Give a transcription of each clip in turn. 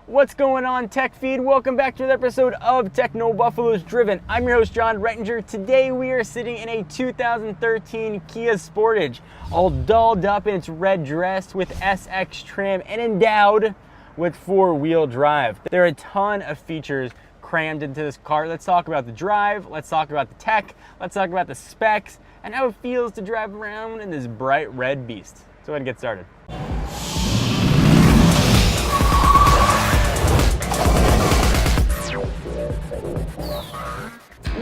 What's going on, Tech Feed? Welcome back to another episode of Technobuffalo's Driven. I'm your host, John Rettinger. Today we are sitting in a 2013 Kia Sportage, all dolled up in its red dress with SX trim and endowed with four-wheel drive. There are a ton of features crammed into this car. Let's talk about the drive, let's talk about the tech, let's talk about the specs, and how it feels to drive around in this bright red beast. So go ahead and get started.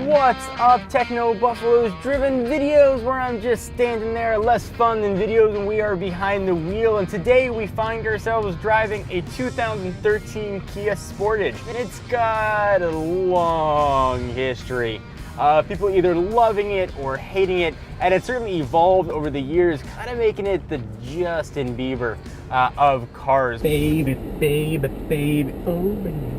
What's up, Technobuffalo's Driven videos, where I'm just standing there, less fun than videos when we are behind the wheel. And today we find ourselves driving a 2013 Kia Sportage. And it's got a long history. People either loving it or hating it, and it's certainly evolved over the years, kind of making it the Justin Bieber of cars. Baby, baby, baby, oh baby.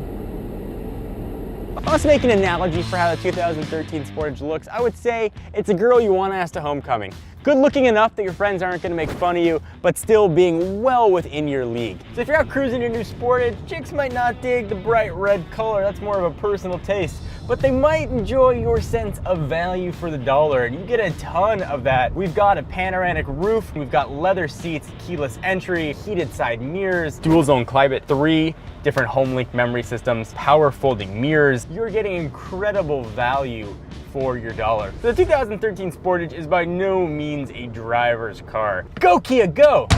Let's make an analogy for how the 2013 Sportage looks. I would say it's a girl you want to ask to homecoming. Good looking enough that your friends aren't going to make fun of you, but still being well within your league. So if you're out cruising your new Sportage, chicks might not dig the bright red color. That's more of a personal taste. But they might enjoy your sense of value for the dollar, and you get a ton of that. We've got a panoramic roof, we've got leather seats, keyless entry, heated side mirrors, dual zone climate, 3 different HomeLink memory systems, power folding mirrors. You're getting incredible value for your dollar. So the 2013 Sportage is by no means a driver's car. Go Kia, go!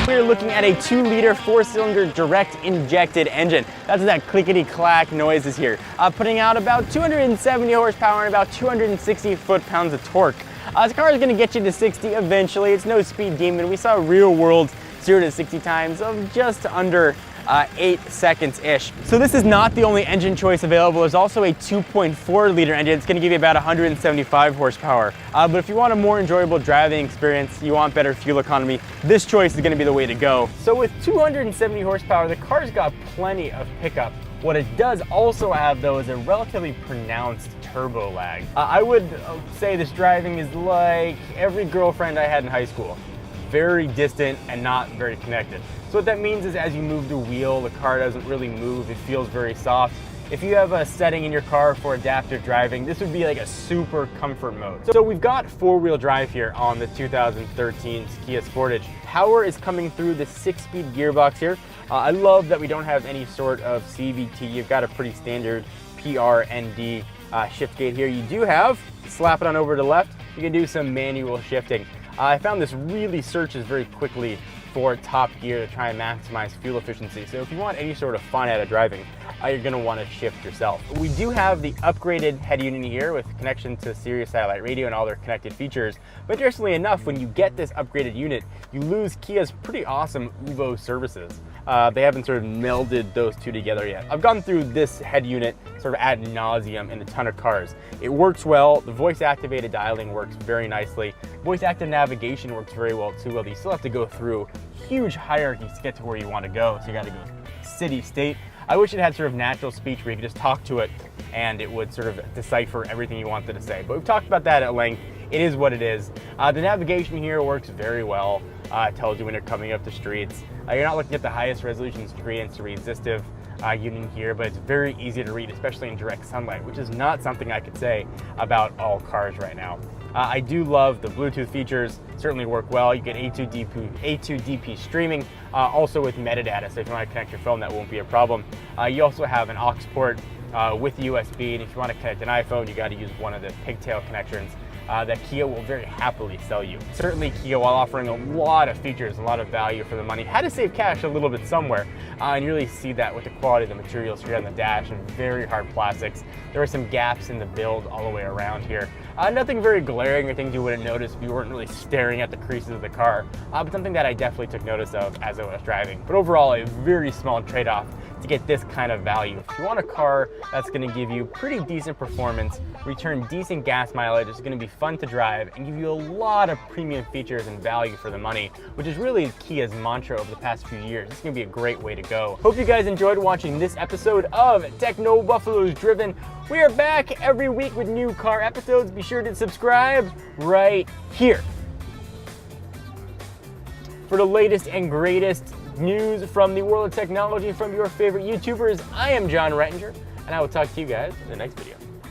We're looking at a 2-liter 4-cylinder direct injected engine. That's that clickety-clack noises here. Putting out about 270 horsepower and about 260 foot-pounds of torque. This car is gonna get you to 60 eventually. It's no speed demon. We saw real world 0 to 60 times of just under 8 seconds-ish. So this is not the only engine choice available. There's also a 2.4-liter engine. It's gonna give you about 175 horsepower. But if you want a more enjoyable driving experience, you want better fuel economy, this choice is gonna be the way to go. So with 270 horsepower, the car's got plenty of pickup. What it does also have, though, is a relatively pronounced turbo lag. I would say this driving is like every girlfriend I had in high school. Very distant and not very connected. So what that means is as you move the wheel, the car doesn't really move. It feels very soft. If you have a setting in your car for adaptive driving, this would be like a super comfort mode. So we've got 4-wheel drive here on the 2013 Kia Sportage. Power is coming through the 6-speed gearbox here. I love that we don't have any sort of CVT. You've got a pretty standard PRND shift gate here. You do have, slap it on over to the left, you can do some manual shifting. I found this really searches very quickly for top gear to try and maximize fuel efficiency. So if you want any sort of fun out of driving, you're gonna wanna shift yourself. We do have the upgraded head unit here with connection to Sirius satellite radio and all their connected features. But interestingly enough, when you get this upgraded unit, you lose Kia's pretty awesome UVO services. They haven't sort of melded those two together yet. I've gone through this head unit sort of ad nauseum in a ton of cars. It works well. The voice activated dialing works very nicely. Voice active navigation works very well too, although you still have to go through huge hierarchies to get to where you want to go. So you got to go city, state. I wish it had sort of natural speech where you could just talk to it and it would sort of decipher everything you wanted to say. But we've talked about that at length. It is what it is. The navigation here works very well. It tells you when you're coming up the streets. You're not looking at the highest resolution screen. It's a resistive unit here, but it's very easy to read, especially in direct sunlight, which is not something I could say about all cars right now. I do love the Bluetooth features, certainly work well. You get A2DP streaming, also with metadata, so if you want to connect your phone, that won't be a problem. You also have an aux port with USB, and if you want to connect an iPhone, you got to use one of the pigtail connections that Kia will very happily sell you. Certainly Kia, while offering a lot of features, a lot of value for the money, had to save cash a little bit somewhere, and you really see that with the quality of the materials here on the dash and very hard plastics. There are some gaps in the build all the way around here. Nothing very glaring or things you wouldn't notice if you weren't really staring at the creases of the car, but something that I definitely took notice of as I was driving. But overall, a very small trade-off to get this kind of value. If you want a car that's going to give you pretty decent performance, return decent gas mileage, it's going to be fun to drive, and give you a lot of premium features and value for the money, which is really Kia's mantra over the past few years. It's going to be a great way to go. Hope you guys enjoyed watching this episode of Technobuffalo's Driven. We are back every week with new car episodes. Be sure to subscribe right here. For the latest and greatest news from the world of technology from your favorite YouTubers, I am John Rettinger, and I will talk to you guys in the next video.